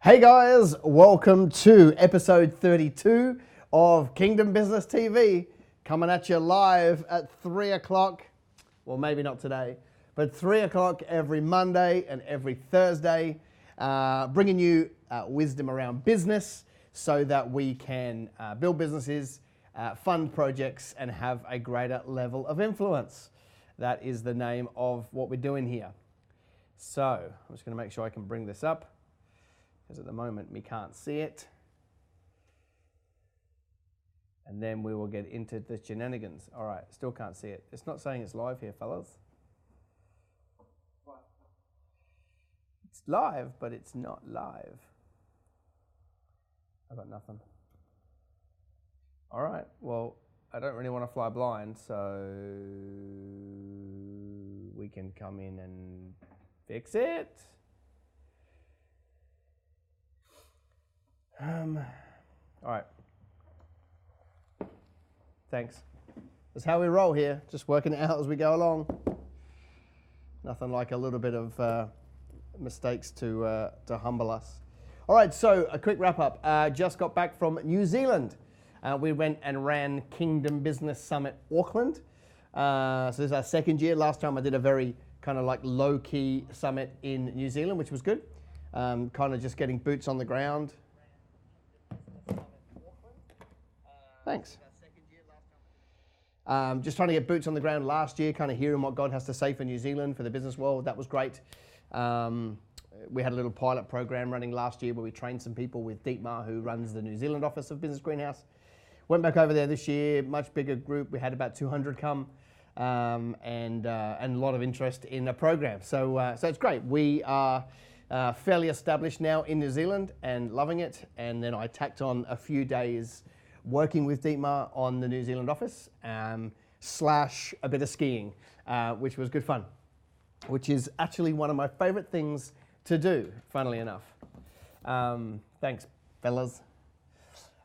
Hey guys, welcome to episode 32 of Kingdom Business TV, coming at you live at 3 o'clock, well maybe not today, but 3 o'clock every Monday and every Thursday, bringing you wisdom around business so that we can build businesses, fund projects and have a greater level of influence. That is the name of what we're doing here. So I'm just going to make sure I can bring this up, because at the moment we can't see it. And then we will get into the shenanigans. All right, still can't see it. It's not saying it's live here, fellas. It's live, but it's not live. I've got nothing. All right, well, I don't really want to fly blind, so we can come in and fix it. All right. Thanks. That's how we roll here. Just working it out as we go along. Nothing like a little bit of mistakes to humble us. All right, so a quick wrap up. Just got back from New Zealand. We went and ran Kingdom Business Summit Auckland. So this is our second year. Last time I did a very kind of like low-key summit in New Zealand, which was good. Kind of just getting boots on the ground. Thanks. Just trying to get boots on the ground last year, kind of hearing what God has to say for New Zealand, for the business world. That was great. We had a little pilot program running last year where we trained some people with Dietmar, who runs the New Zealand office of Business Greenhouse. Went back over there this year, much bigger group. We had about 200 come and a lot of interest in the program. So it's great. We are fairly established now in New Zealand and loving it. And then I tacked on a few days working with Dietmar on the New Zealand office, slash a bit of skiing, which was good fun, which is actually one of my favorite things to do, funnily enough. Thanks, fellas.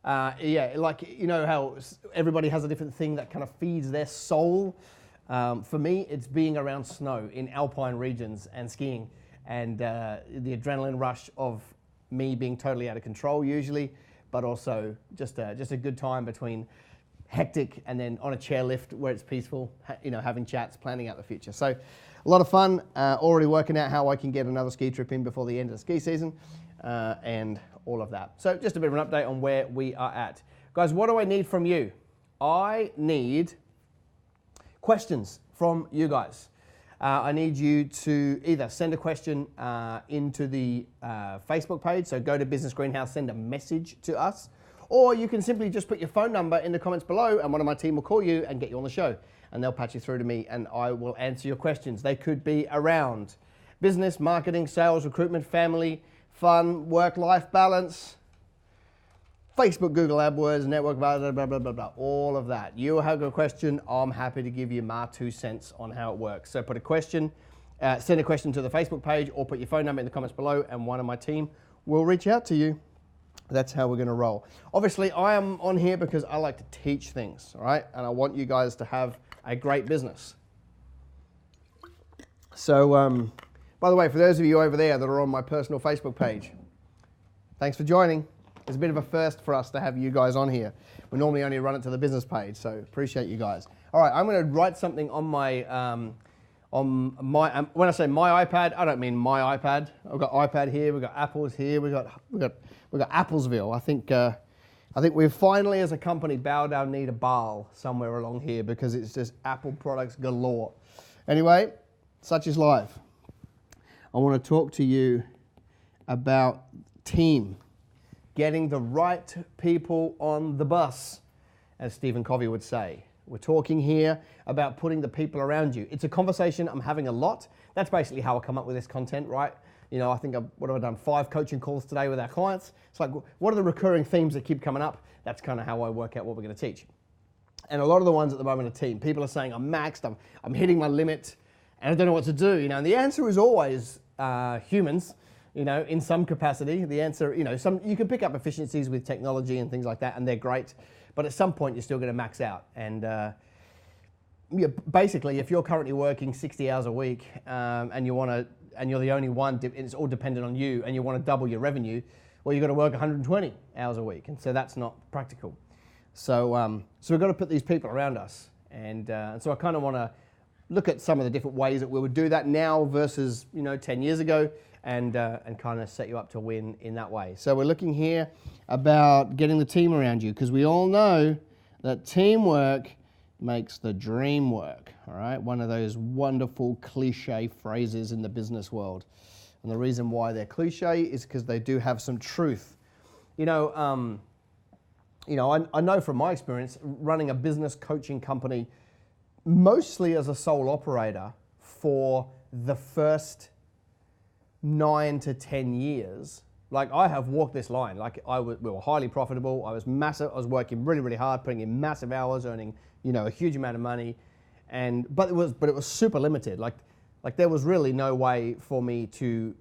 Yeah, like, you know how everybody has a different thing that kind of feeds their soul? For me, it's being around snow in alpine regions and skiing, and the adrenaline rush of me being totally out of control usually, but also just a good time between hectic and then on a chairlift where it's peaceful, you know, having chats, planning out the future. So a lot of fun, already working out how I can get another ski trip in before the end of the ski season, and all of that. So just a bit of an update on where we are at. Guys, what do I need from you? I need questions from you guys. I need you to either send a question into the Facebook page, so go to Business Greenhouse, send a message to us, or you can simply just put your phone number in the comments below and one of my team will call you and get you on the show, and they'll patch you through to me and I will answer your questions. They could be around business, marketing, sales, recruitment, family, fun, work-life balance, Facebook, Google AdWords, network, blah, blah, blah, blah, blah, blah, all of that. You have a question, I'm happy to give you my 2 cents on how it works. So put a question, send a question to the Facebook page or put your phone number in the comments below and one of my team will reach out to you. That's how we're gonna roll. Obviously, I am on here because I like to teach things, all right? And I want you guys to have a great business. So, by the way, for those of you over there that are on my personal Facebook page, thanks for joining. It's a bit of a first for us to have you guys on here. We normally only run it to the business page, so appreciate you guys. All right, I'm going to write something on my, when I say my iPad, I don't mean my iPad. I've got iPad here, we've got Apples here, we've got Applesville. I think we've finally, as a company, bowed our knee to Baal somewhere along here because it's just Apple products galore. Anyway, such is life. I want to talk to you about team. Getting the right people on the bus, as Stephen Covey would say. We're talking here about putting the people around you. It's a conversation I'm having a lot. That's basically how I come up with this content, right? You know, I think what have I done? 5 coaching calls today with our clients. It's like, what are the recurring themes that keep coming up? That's kind of how I work out what we're going to teach. And a lot of the ones at the moment are team. People are saying, I'm maxed, I'm hitting my limit, and I don't know what to do. You know, and the answer is always humans. You know, in some capacity, the answer, you know, you can pick up efficiencies with technology and things like that, and they're great. But at some point, you're still going to max out. And basically, if you're currently working 60 hours a week and you're the only one, it's all dependent on you, and you want to double your revenue, well, you've got to work 120 hours a week, and so that's not practical. So we've got to put these people around us, and so I kind of want to look at some of the different ways that we would do that now versus 10 years ago, and kind of set you up to win in that way. So we're looking here about getting the team around you, because we all know that teamwork makes the dream work. All right, one of those wonderful cliche phrases in the business world, and the reason why they're cliche is because they do have some truth. I know from my experience running a business coaching company, mostly as a sole operator for the first 9 to 10 years. Like, I have walked this line. Like, we were highly profitable. I was massive. I was working really, really hard, putting in massive hours, earning a huge amount of money, but it was super limited. Like there was really no way for me to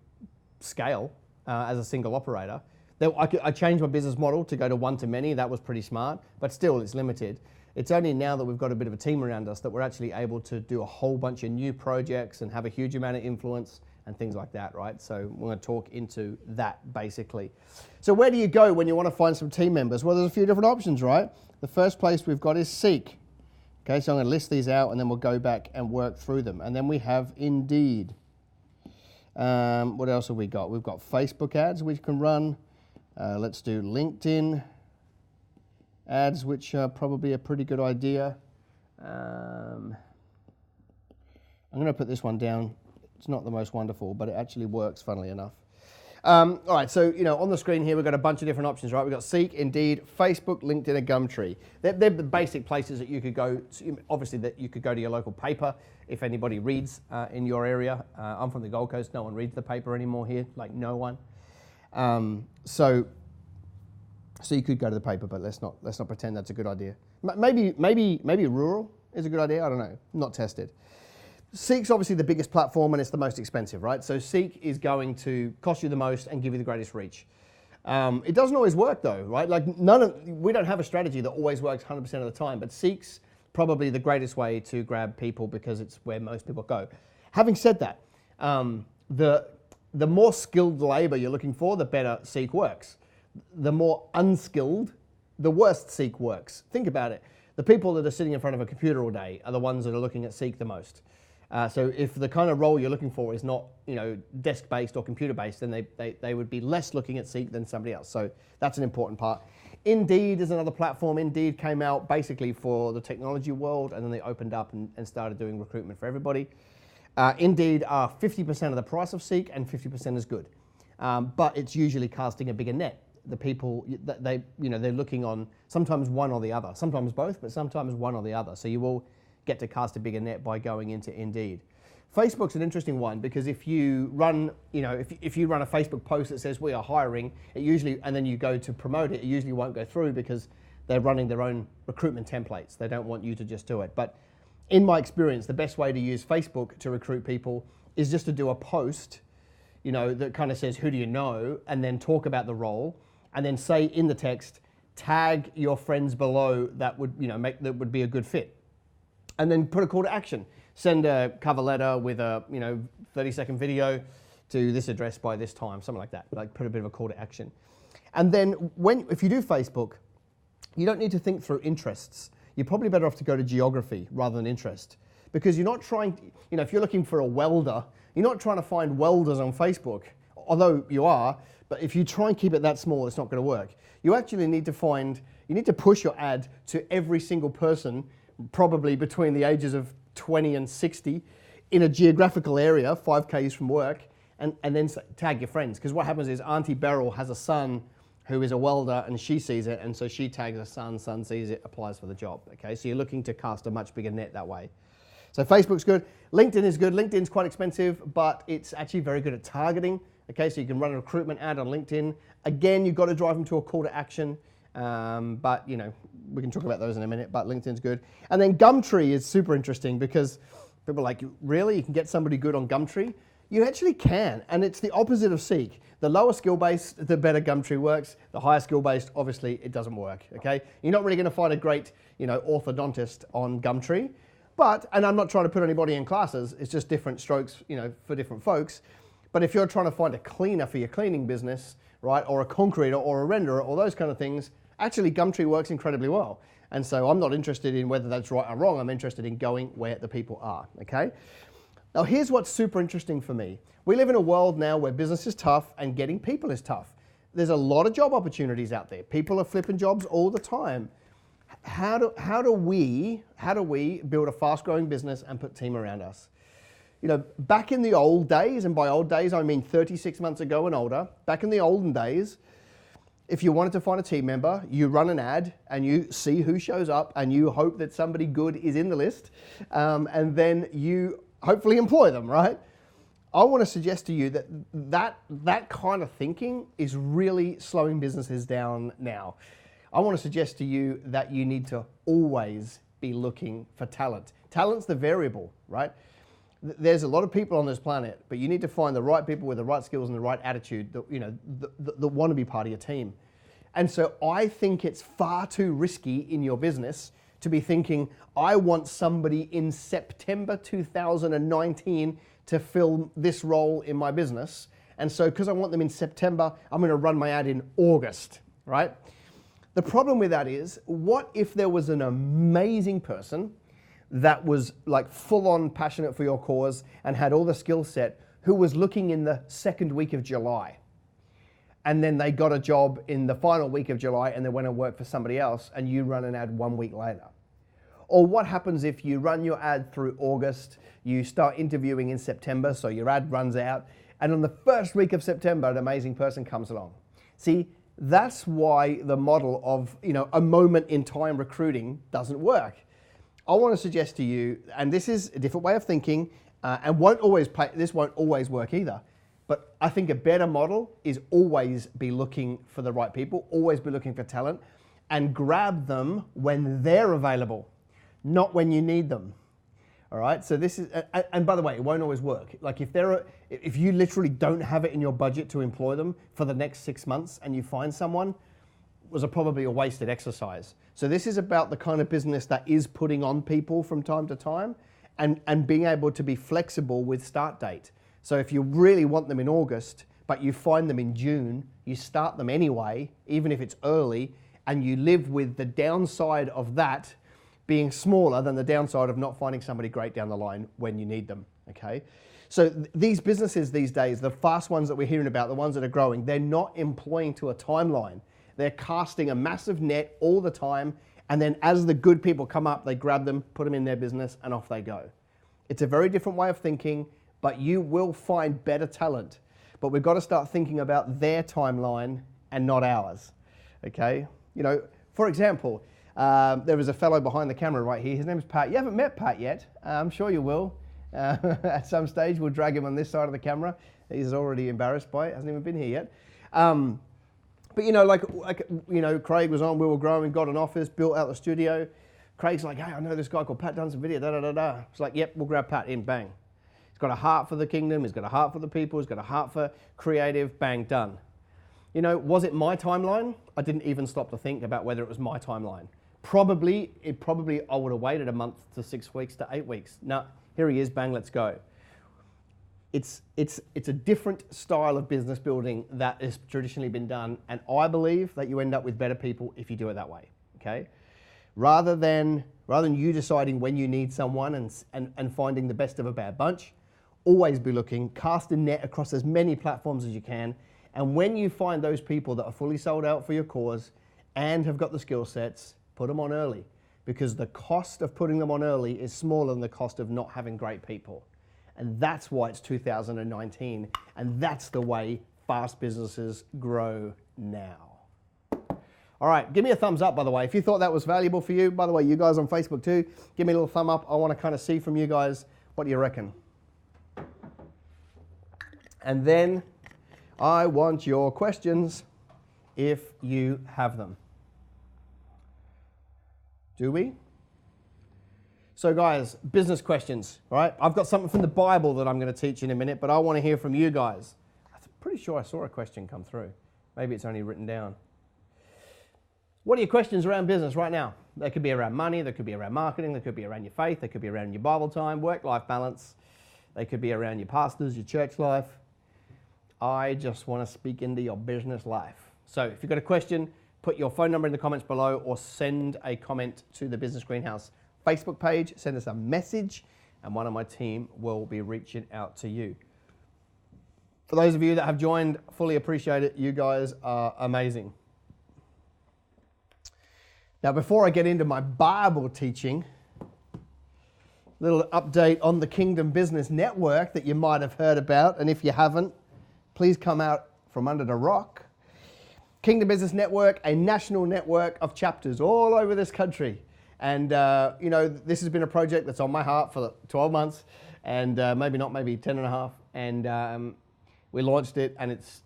scale as a single operator. I changed my business model to go to one-to-many. That was pretty smart, but still it's limited. It's only now that we've got a bit of a team around us that we're actually able to do a whole bunch of new projects and have a huge amount of influence and things like that, right? So we're going to talk into that basically. So where do you go when you want to find some team members? Well, there's a few different options, right? The first place we've got is Seek. Okay, so I'm going to list these out and then we'll go back and work through them. And then we have Indeed. What else have we got? We've got Facebook ads we can run. Let's do LinkedIn ads, which are probably a pretty good idea. I'm going to put this one down. It's not the most wonderful, but it actually works, funnily enough. All right, so on the screen here, we've got a bunch of different options, right? We've got Seek, Indeed, Facebook, LinkedIn, and Gumtree. They're the basic places that you could go. Obviously, that you could go to your local paper if anybody reads in your area. I'm from the Gold Coast. No one reads the paper anymore here, like no one. So you could go to the paper, but let's not pretend that's a good idea. Maybe rural is a good idea. I don't know. Not tested. Seek's obviously the biggest platform and it's the most expensive, right? So Seek is going to cost you the most and give you the greatest reach. It doesn't always work though, right? Like we don't have a strategy that always works 100% of the time, but Seek's probably the greatest way to grab people because it's where most people go. Having said that, the more skilled labor you're looking for, the better Seek works. The more unskilled, the worse Seek works. Think about it. The people that are sitting in front of a computer all day are the ones that are looking at Seek the most. So if the kind of role you're looking for is not, desk-based or computer-based, then they would be less looking at Seek than somebody else. So that's an important part. Indeed is another platform. Indeed came out basically for the technology world, and then they opened up and started doing recruitment for everybody. Indeed are 50% of the price of Seek, and 50% is good. But it's usually casting a bigger net. The people, they're looking on sometimes one or the other, sometimes both, but sometimes one or the other. So you will get to cast a bigger net by going into Indeed. Facebook's an interesting one because if you run, if you run a Facebook post that says we are hiring, it usually, and then you go to promote it, it usually won't go through because they're running their own recruitment templates. They don't want you to just do it. But in my experience, the best way to use Facebook to recruit people is just to do a post, that kind of says, who do you know? And then talk about the role. And then say in the text, tag your friends below that would, that would be a good fit. And then put a call to action. Send a cover letter with a 30-second video to this address by this time, something like that. Like put a bit of a call to action. And then if you do Facebook, you don't need to think through interests. You're probably better off to go to geography rather than interest. Because you're not trying, if you're looking for a welder, you're not trying to find welders on Facebook, although you are, but if you try and keep it that small, it's not going to work. You actually need to push your ad to every single person, probably between the ages of 20 and 60, in a geographical area, 5 Ks from work, and then tag your friends. Because what happens is Auntie Beryl has a son who is a welder and she sees it, and so she tags her son sees it, applies for the job. Okay, so you're looking to cast a much bigger net that way. So Facebook's good. LinkedIn is good. LinkedIn's quite expensive, but it's actually very good at targeting. Okay, so you can run a recruitment ad on LinkedIn. Again, you've got to drive them to a call to action. But we can talk about those in a minute, but LinkedIn's good. And then Gumtree is super interesting because people are like, really? You can get somebody good on Gumtree? You actually can, and it's the opposite of Seek. The lower skill-based, the better Gumtree works. The higher skill-based, obviously, it doesn't work, okay? You're not really gonna find a great, orthodontist on Gumtree, and I'm not trying to put anybody in classes, it's just different strokes, for different folks. But if you're trying to find a cleaner for your cleaning business, right? Or a concreter or a renderer or those kind of things, actually Gumtree works incredibly well. And so I'm not interested in whether that's right or wrong. I'm interested in going where the people are, okay? Now here's what's super interesting for me. We live in a world now where business is tough and getting people is tough. There's a lot of job opportunities out there. People are flipping jobs all the time. How do we build a fast growing business and put team around us? You know, back in the old days, and by old days I mean 36 months ago and older, back in the olden days, if you wanted to find a team member, you run an ad and you see who shows up and you hope that somebody good is in the list, and then you hopefully employ them, right? I want to suggest to you that kind of thinking is really slowing businesses down now. I want to suggest to you that you need to always be looking for talent. Talent's the variable, right? There's a lot of people on this planet, but you need to find the right people with the right skills and the right attitude that, you know, that want to be part of your team. And so I think it's far too risky in your business to be thinking, I want somebody in September 2019 to fill this role in my business. And so because I want them in September, I'm going to run my ad in August, right? The problem with that is, what if there was an amazing person that was like full on passionate for your cause and had all the skill set, who was looking in the second week of July? And then they got a job in the final week of July and they went and worked for somebody else and you run an ad 1 week later. Or what happens if you run your ad through August, you start interviewing in September, so your ad runs out, and on the first week of September, an amazing person comes along. See, that's why the model of, you know, a moment in time recruiting doesn't work. I want to suggest to you, and this is a different way of thinking, and this won't always work either, but I think a better model is always be looking for the right people, always be looking for talent, and grab them when they're available, not when you need them. All right, so this is, and by the way, it won't always work. Like if you literally don't have it in your budget to employ them for the next 6 months and you find someone, it was probably a wasted exercise. So this is about the kind of business that is putting on people from time to time and being able to be flexible with start date. So if you really want them in August, but you find them in June, you start them anyway, even if it's early, and you live with the downside of that being smaller than the downside of not finding somebody great down the line when you need them, okay? So these businesses these days, the fast ones that we're hearing about, the ones that are growing, they're not employing to a timeline. They're casting a massive net all the time, and then as the good people come up, they grab them, put them in their business, and off they go. It's a very different way of thinking, but you will find better talent. But we've got to start thinking about their timeline and not ours, okay? You know, for example, there was a fellow behind the camera right here. His name is Pat. You haven't met Pat yet. I'm sure you will. At some stage, we'll drag him on this side of the camera. He's already embarrassed by it. Hasn't even been here yet. But you know, like you know, Craig was on. We were growing, got an office, built out the studio. Craig's like, hey, I know this guy called Pat, done some video. Da da da da. It's like, yep, we'll grab Pat in. Bang. He's got a heart for the kingdom. He's got a heart for the people. He's got a heart for creative. Bang, done. You know, was it my timeline? I didn't even stop to think about whether it was my timeline. Probably I would have waited a month to 6 weeks to 8 weeks. No, here he is, bang, let's go. It's a different style of business building that has traditionally been done, and I believe that you end up with better people if you do it that way, okay? Rather than you deciding when you need someone and finding the best of a bad bunch, always be looking, cast a net across as many platforms as you can, and when you find those people that are fully sold out for your cause and have got the skill sets, put them on early, because the cost of putting them on early is smaller than the cost of not having great people. And that's why it's 2019, and that's the way fast businesses grow now. All right, give me a thumbs up, by the way. If you thought that was valuable for you, by the way, you guys on Facebook too, give me a little thumb up. I want to kind of see from you guys, what do you reckon? And then I want your questions if you have them. Do we? So guys, business questions, all right? I've got something from the Bible that I'm going to teach in a minute, but I want to hear from you guys. I'm pretty sure I saw a question come through. Maybe it's only written down. What are your questions around business right now? They could be around money, they could be around marketing, they could be around your faith, they could be around your Bible time, work-life balance, they could be around your pastors, your church life. I just want to speak into your business life. So if you've got a question, put your phone number in the comments below or send a comment to the Business Greenhouse Facebook page, send us a message, and one of my team will be reaching out to you. For those of you that have joined, fully appreciate it. You guys are amazing. Now, before I get into my Bible teaching, little update on the Kingdom Business Network that you might have heard about, and if you haven't, please come out from under the rock. Kingdom Business Network, a national network of chapters all over this country. And, this has been a project that's on my heart for 12 months, and maybe 10 and a half. And we launched it, and it's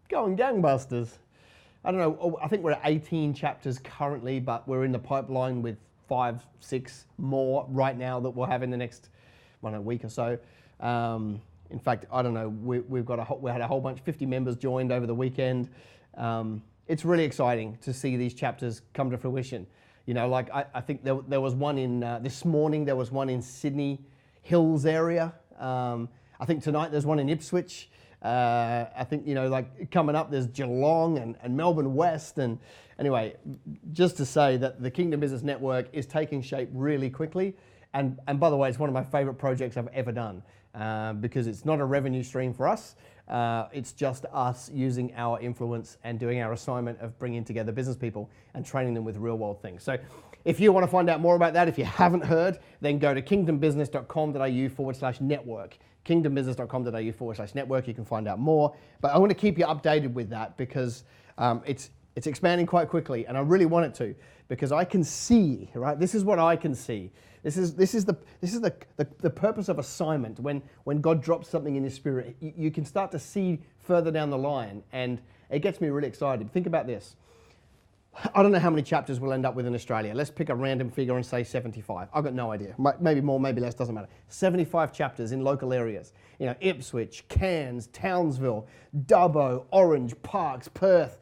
going gangbusters. I don't know, I think we're at 18 chapters currently, but we're in the pipeline with 5, 6 more right now that we'll have in the next week or so. In fact, I don't know, we had a whole bunch, 50 members joined over the weekend. It's really exciting to see these chapters come to fruition. I think there was one in, this morning there was one in Sydney Hills area. I think tonight there's one in Ipswich. I think, coming up there's Geelong and Melbourne West. And anyway, just to say that the Kingdom Business Network is taking shape really quickly. And by the way, it's one of my favorite projects I've ever done because it's not a revenue stream for us. It's just us using our influence and doing our assignment of bringing together business people and training them with real world things. So if you want to find out more about that, if you haven't heard, then go to kingdombusiness.com.au/network. kingdombusiness.com.au/network. You can find out more. But I want to keep you updated with that because it's expanding quite quickly, and I really want it to because I can see, right? This is what I can see. This is the purpose of assignment. When God drops something in your spirit, you can start to see further down the line, and it gets me really excited. Think about this. I don't know how many chapters we'll end up with in Australia. Let's pick a random figure and say 75. I've got no idea. Maybe more, maybe less, doesn't matter. 75 chapters in local areas. Ipswich, Cairns, Townsville, Dubbo, Orange, Parkes, Perth.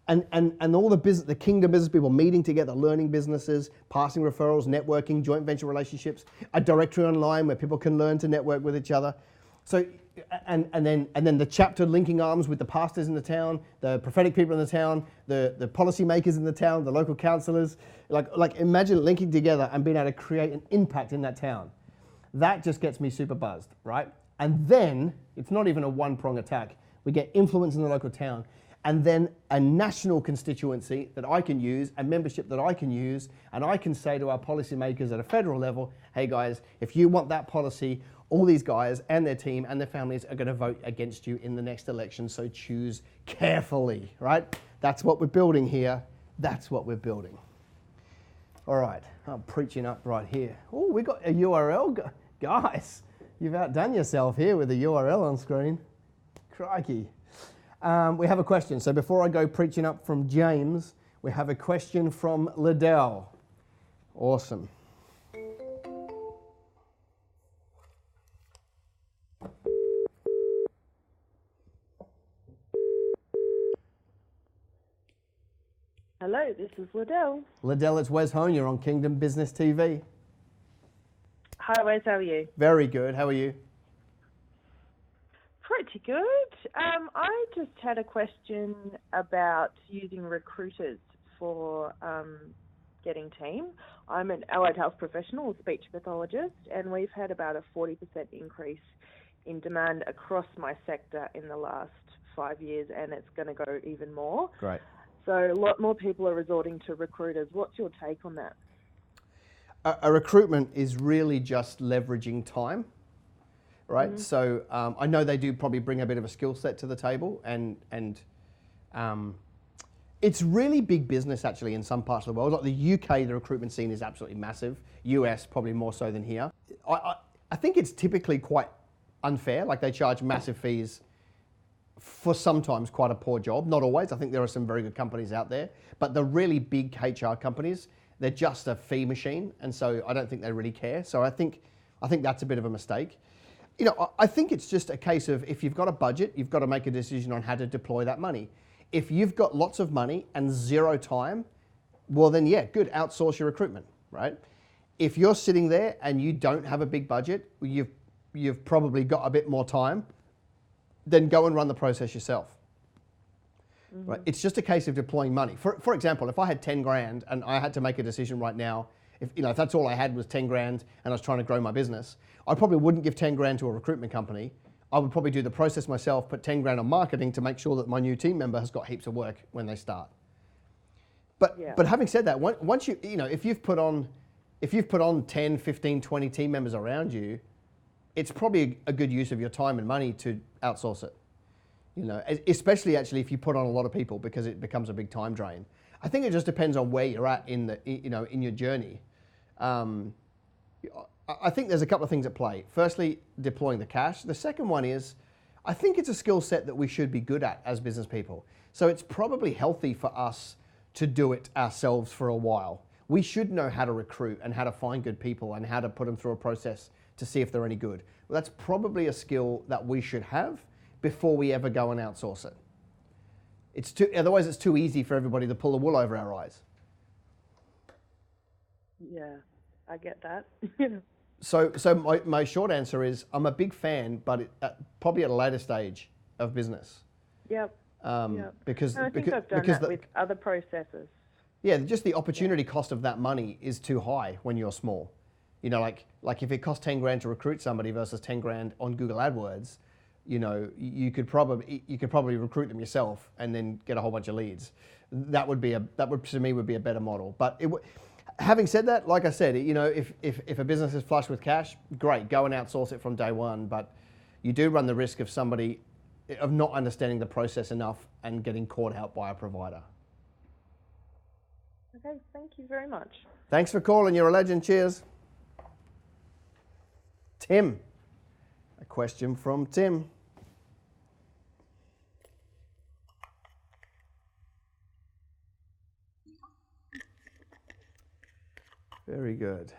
And all the Kingdom business people meeting together, learning businesses, passing referrals, networking, joint venture relationships, a directory online where people can learn to network with each other. So, and then the chapter linking arms with the pastors in the town, the prophetic people in the town, the policy makers in the town, the local councillors. Like imagine linking together and being able to create an impact in that town. That just gets me super buzzed, right? And then it's not even a one-prong attack. We get influence in the local town. And then a national constituency that I can use, a membership that I can use, and I can say to our policymakers at a federal level, hey guys, if you want that policy, all these guys and their team and their families are going to vote against you in the next election, so choose carefully, right? That's what we're building here. That's what we're building. All right, I'm preaching up right here. Oh, we got a URL. Guys, you've outdone yourself here with the URL on screen. Crikey. We have a question. So before I go preaching up from James, we have a question from Liddell. Awesome. Hello, this is Liddell. Liddell, it's Wez Hone. You're on Kingdom Business TV. Hi, Wez. How are you? Very good. How are you? Pretty good. I just had a question about using recruiters for getting team. I'm an allied health professional, speech pathologist, and we've had about a 40% increase in demand across my sector in the last 5 years, and it's going to go even more. Great. So a lot more people are resorting to recruiters. What's your take on that? A recruitment is really just leveraging time. Right, mm-hmm. So I know they do probably bring a bit of a skill set to the table, and it's really big business actually in some parts of the world. Like the UK, the recruitment scene is absolutely massive. US probably more so than here. I think it's typically quite unfair. Like they charge massive fees for sometimes quite a poor job. Not always. I think there are some very good companies out there, but the really big HR companies, they're just a fee machine, and so I don't think they really care. So I think that's a bit of a mistake. I think it's just a case of if you've got a budget, you've got to make a decision on how to deploy that money. If you've got lots of money and zero time, well then yeah, good, outsource your recruitment, right? If you're sitting there and you don't have a big budget, you've probably got a bit more time, then go and run the process yourself. Right? It's just a case of deploying money. For example, if I had 10 grand and I had to make a decision right now, if that's all I had was 10 grand and I was trying to grow my business, I probably wouldn't give 10 grand to a recruitment company. I would probably do the process myself, put 10 grand on marketing to make sure that my new team member has got heaps of work when they start. But having said that, once if you've put on 10, 15, 20 team members around you, it's probably a good use of your time and money to outsource it. Especially actually if you put on a lot of people, because it becomes a big time drain. I think it just depends on where you're at in your journey. I think there's a couple of things at play. Firstly, deploying the cash. The second one is, I think it's a skill set that we should be good at as business people. So it's probably healthy for us to do it ourselves for a while. We should know how to recruit and how to find good people and how to put them through a process to see if they're any good. Well, that's probably a skill that we should have before we ever go and outsource it. Otherwise it's too easy for everybody to pull the wool over our eyes. Yeah, I get that. So my short answer is I'm a big fan, but probably at a later stage of business. Yep. Because I think I've done that with other processes. Yeah, just the opportunity cost of that money is too high when you're small. Like if it costs 10 grand to recruit somebody versus 10 grand on Google AdWords, you could probably recruit them yourself and then get a whole bunch of leads. That would to me be a better model. But having said that, like I said, if a business is flush with cash, great, go and outsource it from day one. But you do run the risk of not understanding the process enough and getting caught out by a provider. Okay, thank you very much. Thanks for calling. You're a legend. Cheers. Tim. A question from Tim. Very good.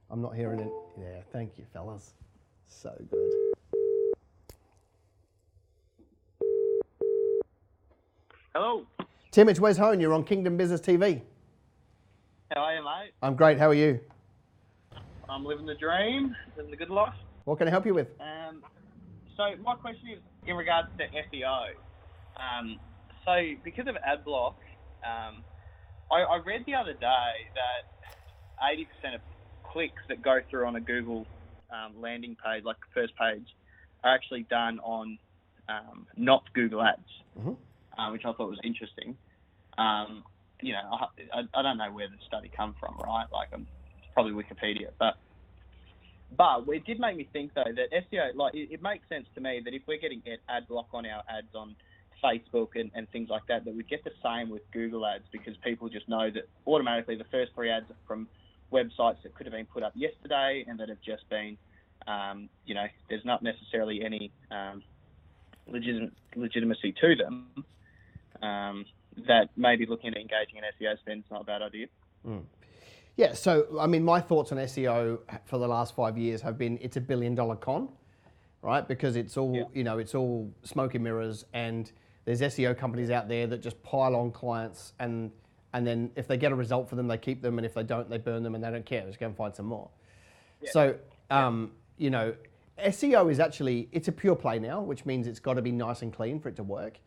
I'm not hearing it. Yeah, thank you, fellas. So good. Hello. Tim, it's Wez Hone. You're on Kingdom Business TV. How are you, mate? I'm great. How are you? I'm living the dream, living the good life. What can I help you with? So my question is in regards to SEO. So because of AdBlock, I read the other day that 80% of clicks that go through on a Google landing page, like the first page, are actually done on not Google Ads, which I thought was interesting. I don't know where the study come from, right? Like, it's probably Wikipedia, but it did make me think though that SEO, like, it makes sense to me that if we're getting ad block on our ads on Facebook and things like that we get the same with Google Ads, because people just know that automatically the first 3 ads are from websites that could have been put up yesterday and that have just been, there's not necessarily any legitimacy to them. That maybe looking at engaging in SEO spend is not a bad idea. Yeah, so I mean, my thoughts on SEO for the last 5 years have been it's a $1 billion con, right? Because it's all it's all smoke and mirrors, and there's SEO companies out there that just pile on clients, and then if they get a result for them, they keep them, and if they don't, they burn them, and they don't care. Just go and find some more. Yeah. So SEO is actually, it's a pure play now, which means it's got to be nice and clean for it to work.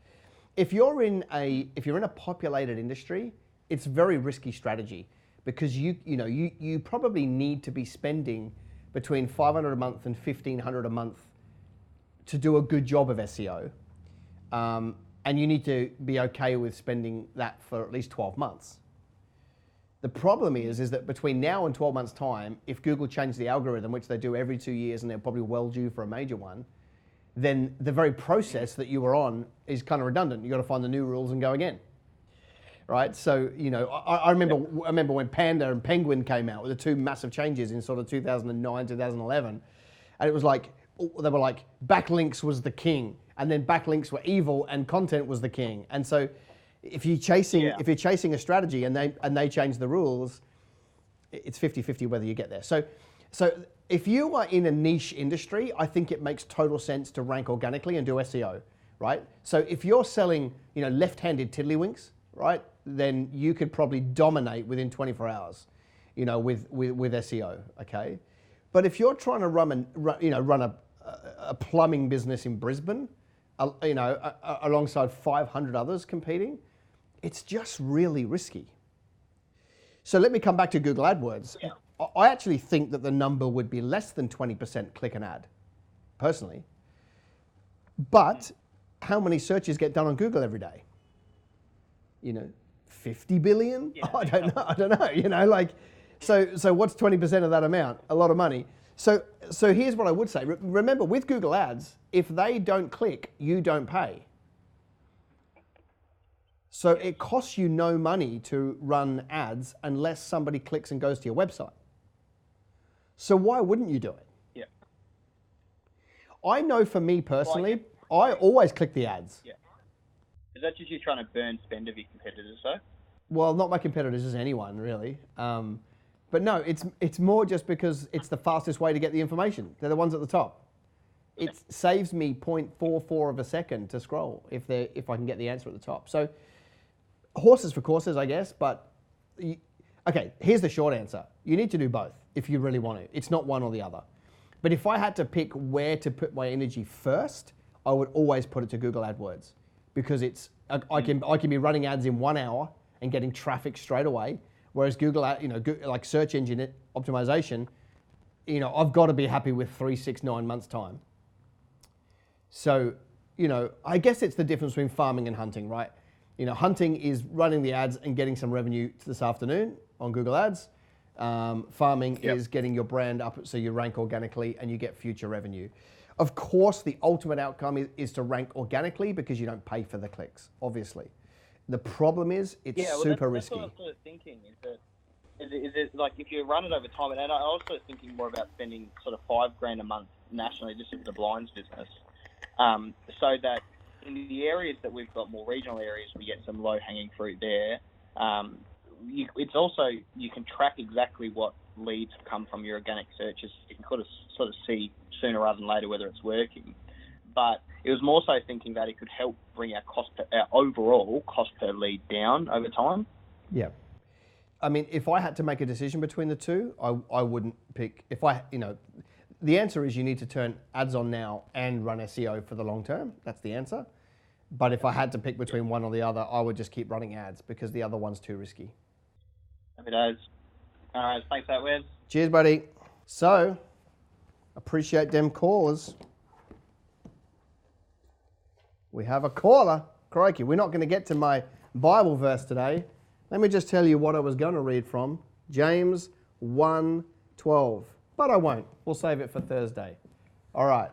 If you're in a populated industry, it's a very risky strategy, because you probably need to be spending between $500 a month and $1,500 a month to do a good job of SEO, and you need to be okay with spending that for at least 12 months. The problem is that between now and 12 months' time, if Google changed the algorithm, which they do every 2 years, and they're probably well due for a major one, then the very process that you were on is kind of redundant. You've got to find the new rules and go again, right? So, I remember when Panda and Penguin came out with the 2 massive changes in sort of 2009, 2011, and it was like, they were like, backlinks was the king, and then backlinks were evil and content was the king. And so if you're chasing a strategy and they change the rules, it's 50-50 whether you get there. So if you are in a niche industry, I think it makes total sense to rank organically and do SEO, right? So if you're selling, left-handed tiddlywinks, right, then you could probably dominate within 24 hours, with SEO, okay? But if you're trying to run a plumbing business in Brisbane, alongside 500 others competing, it's just really risky. So let me come back to Google AdWords. Yeah. I actually think that the number would be less than 20% click an ad, personally. But how many searches get done on Google every day? 50 billion? Yeah, I don't know. So what's 20% of that amount? A lot of money. So here's what I would say. Remember, with Google Ads, if they don't click, you don't pay. So it costs you no money to run ads unless somebody clicks and goes to your website. So why wouldn't you do it? Yeah. I know for me personally, I always click the ads. Yeah. Is that just you trying to burn spend of your competitors, though? Well, not my competitors, just anyone really. But no, it's more just because it's the fastest way to get the information. They're the ones at the top. It saves me 0.44 of a second to scroll if I can get the answer at the top. So horses for courses, I guess. But okay, here's the short answer. You need to do both if you really want to. It's not one or the other. But if I had to pick where to put my energy first, I would always put it to Google AdWords, because I can be running ads in 1 hour and getting traffic straight away. Whereas Google, like search engine optimization, I've got to be happy with 3, 6, 9 months time. So, I guess it's the difference between farming and hunting, right? Hunting is running the ads and getting some revenue this afternoon on Google Ads. Farming is getting your brand up so you rank organically and you get future revenue. Of course, the ultimate outcome is to rank organically because you don't pay for the clicks, obviously. The problem is it's super risky. That's what I was sort of thinking. Is it like if you run it over time? And I was sort of thinking more about spending sort of $5,000 a month nationally just in the blinds business, so that in the areas that we've got more regional areas, we get some low hanging fruit there. It's also, you can track exactly what leads come from your organic searches. You can sort of see sooner rather than later whether it's working. But it was more so thinking that it could help bring our overall cost per lead down over time. Yeah. I mean, if I had to make a decision between the two, I wouldn't pick, the answer is you need to turn ads on now and run SEO for the long term. That's the answer. But if I had to pick between one or the other, I would just keep running ads because the other one's too risky. Happy days. All right, thanks for that, Wez. Cheers, buddy. So, appreciate them callers. We have a caller. Crikey, we're not going to get to my Bible verse today. Let me just tell you what I was going to read from. James 1:12. But I won't. We'll save it for Thursday. All right.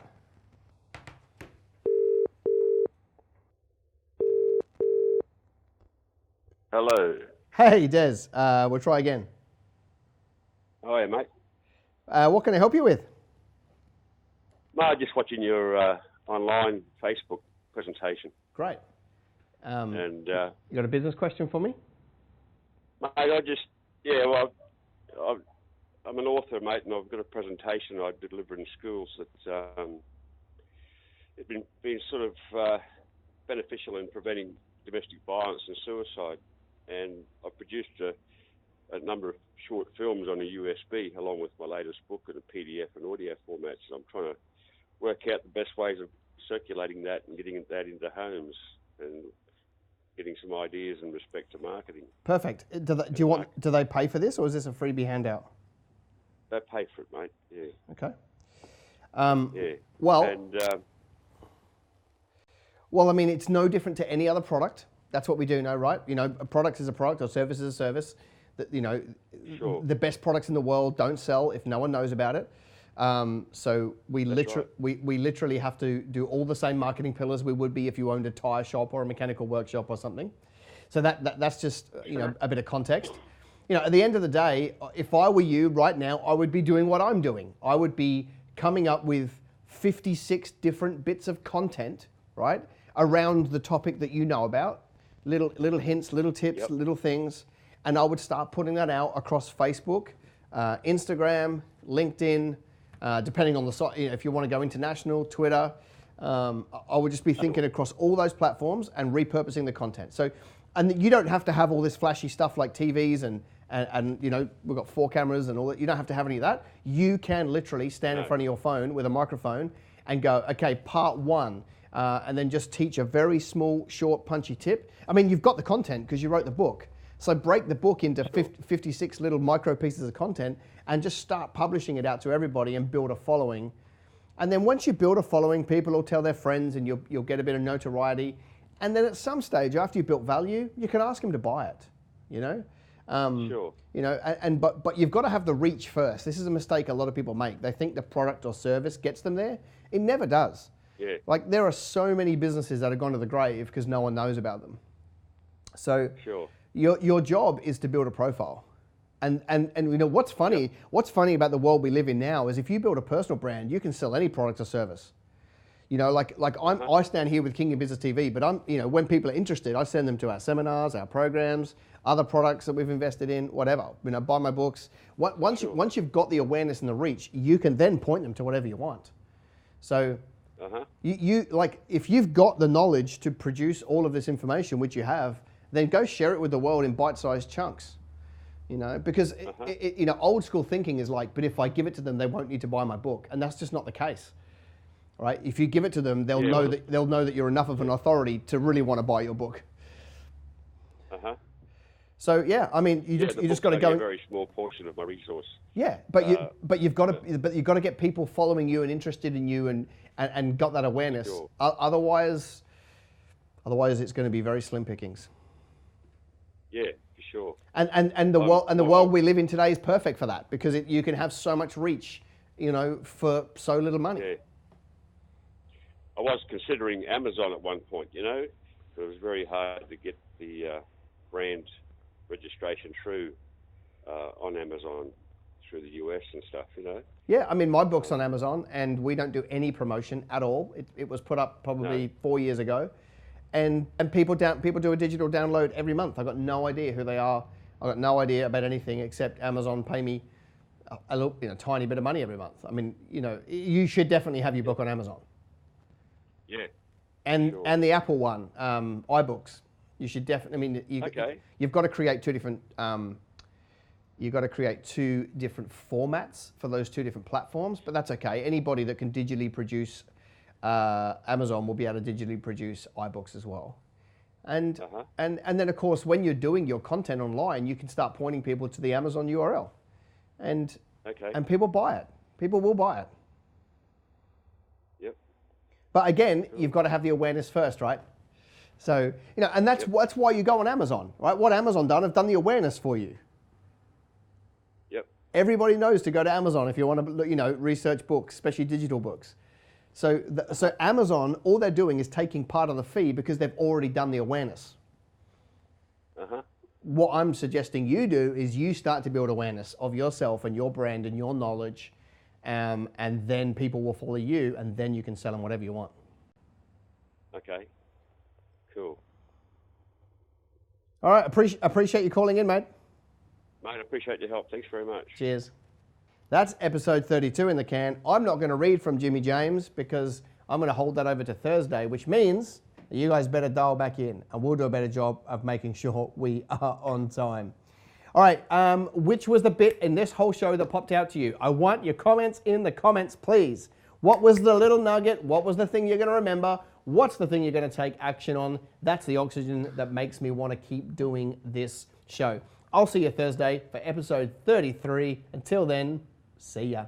Hello. Hey, Des. We'll try again. Hi, mate. What can I help you with? No, just watching your online Facebook presentation. Great. And You got a business question for me? mate, I'm an author, mate, and I've got a presentation I deliver in schools that's it's been sort of beneficial in preventing domestic violence and suicide. And I've produced a number of short films on a USB along with my latest book in a PDF and audio formats. And I'm trying to work out the best ways of circulating that and getting that into homes and getting some ideas in respect to marketing. Perfect. Do they pay for this, or is this a freebie handout? They pay for it, mate. Yeah. Okay. Yeah. Well, And well, I mean, it's no different to any other product. That's what we do now, right? A product is a product, or service is a service. That Sure. The best products in the world don't sell if no one knows about it. So we literally have to do all the same marketing pillars we would be if you owned a tire shop or a mechanical workshop or something. So that's just a bit of context. At the end of the day, if I were you right now, I would be doing what I'm doing. I would be coming up with 56 different bits of content, right, around the topic that you know about. Little hints, little tips, little things, and I would start putting that out across Facebook, Instagram, LinkedIn, depending on the site. If you want to go international, Twitter, I would just be thinking across all those platforms and repurposing the content. So, and you don't have to have all this flashy stuff like TVs and you know, we've got 4 cameras and all that. You don't have to have any of that. You can literally stand in front of your phone with a microphone and go, okay, part 1, and then just teach a very small, short, punchy tip. I mean, you've got the content because you wrote the book. So break the book into 56 little micro pieces of content and just start publishing it out to everybody and build a following. And then once you build a following, people will tell their friends and you'll get a bit of notoriety. And then at some stage, after you've built value, you can ask them to buy it, you know? Sure. You know, but you've got to have the reach first. This is a mistake a lot of people make. They think the product or service gets them there. It never does. Yeah. Like there are so many businesses that have gone to the grave because no one knows about them. So Sure. your job is to build a profile. And you know, what's funny about the world we live in now is if you build a personal brand, you can sell any product or service. You know, like I stand here with King of Business TV, but you know, when people are interested, I send them to our seminars, our programs, other products that we've invested in, whatever. You know, buy my books. Once you've got the awareness and the reach, you can then point them to whatever you want. So you like if you've got the knowledge to produce all of this information, which you have, then go share it with the world in bite-sized chunks. You know, because you know, old school thinking is like, but if I give it to them, they won't need to buy my book, and that's just not the case. Right? If you give it to them, they'll know that you're enough of an authority to really want to buy your book. So yeah, I mean, you just got to go. A very small portion of my resource. Yeah, but you've got to get people following you and interested in you and got that awareness. Sure. Otherwise, it's going to be very slim pickings. Yeah, for sure. And the world we live in today is perfect for that because you can have so much reach, you know, for so little money. Yeah. I was considering Amazon at one point, you know. It was very hard to get the brand registration through on Amazon through the US and stuff, you know. Yeah, I mean, my book's on Amazon and we don't do any promotion at all. It was put up probably 4 years ago. And people do a digital download every month. I've got no idea who they are. I've got no idea about anything except Amazon pay me a little, you know, tiny bit of money every month. I mean, you know, you should definitely have your book on Amazon. Yeah. And Sure. and the Apple one, iBooks. You should definitely. I mean, you've got to create two different. You've got to create 2 different formats for those 2 different platforms, but that's okay. Anybody that can digitally produce Amazon will be able to digitally produce iBooks as well. And then of course, when you're doing your content online, you can start pointing people to the Amazon URL, and people buy it. People will buy it. But again, you've got to have the awareness first, right? So, you know, and that's why you go on Amazon, right? What Amazon done have done the awareness for you. Yep. Everybody knows to go to Amazon if you want to, you know, research books, especially digital books. So Amazon, all they're doing is taking part of the fee because they've already done the awareness. What I'm suggesting you do is you start to build awareness of yourself and your brand and your knowledge. And then people will follow you, and then you can sell them whatever you want. Okay, cool. All right, appreciate you calling in, mate. Mate, I appreciate your help. Thanks very much. Cheers. That's episode 32 in the can. I'm not going to read from Jimmy James because I'm going to hold that over to Thursday, which means that you guys better dial back in, and we'll do a better job of making sure we are on time. All right, which was the bit in this whole show that popped out to you? I want your comments in the comments, please. What was the little nugget? What was the thing you're going to remember? What's the thing you're going to take action on? That's the oxygen that makes me want to keep doing this show. I'll see you Thursday for episode 33. Until then, see ya.